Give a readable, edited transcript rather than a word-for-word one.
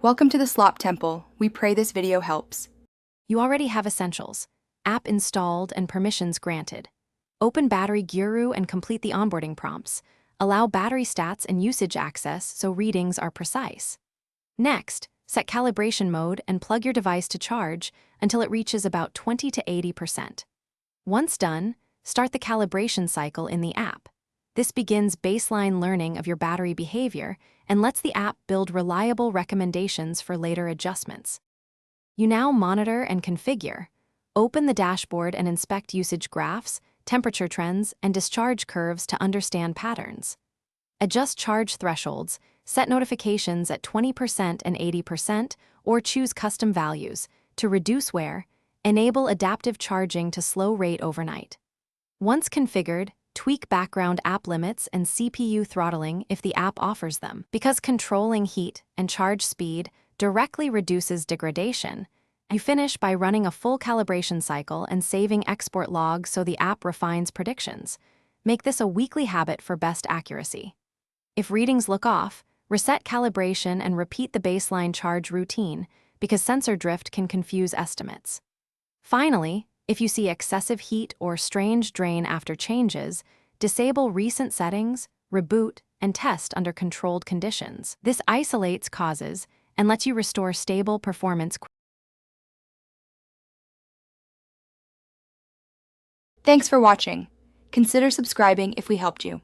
Welcome to the Slop Temple. We pray this video helps. You already have essentials: app installed and permissions granted. Open Battery Guru and complete the onboarding prompts. Allow battery stats and usage access so readings are precise. Next, set calibration mode and plug your device to charge until it reaches about 20 to 80%. Once done, start the calibration cycle in the app. This begins baseline learning of your battery behavior and lets the app build reliable recommendations for later adjustments. You now monitor and configure. Open the dashboard and inspect usage graphs, temperature trends, and discharge curves to understand patterns. Adjust charge thresholds, set notifications at 20% and 80%, or choose custom values to reduce wear. Enable adaptive charging to slow rate overnight. Once configured, tweak background app limits and CPU throttling if the app offers them, because controlling heat and charge speed directly reduces degradation. You finish by running a full calibration cycle and saving export logs so the app refines predictions. Make this a weekly habit for best accuracy. If readings look off, reset calibration and repeat the baseline charge routine, because sensor drift can confuse estimates. Finally, if you see excessive heat or strange drain after changes, disable recent settings, reboot, and test under controlled conditions. This isolates causes and lets you restore stable performance. Thanks for watching. Consider subscribing if we helped you.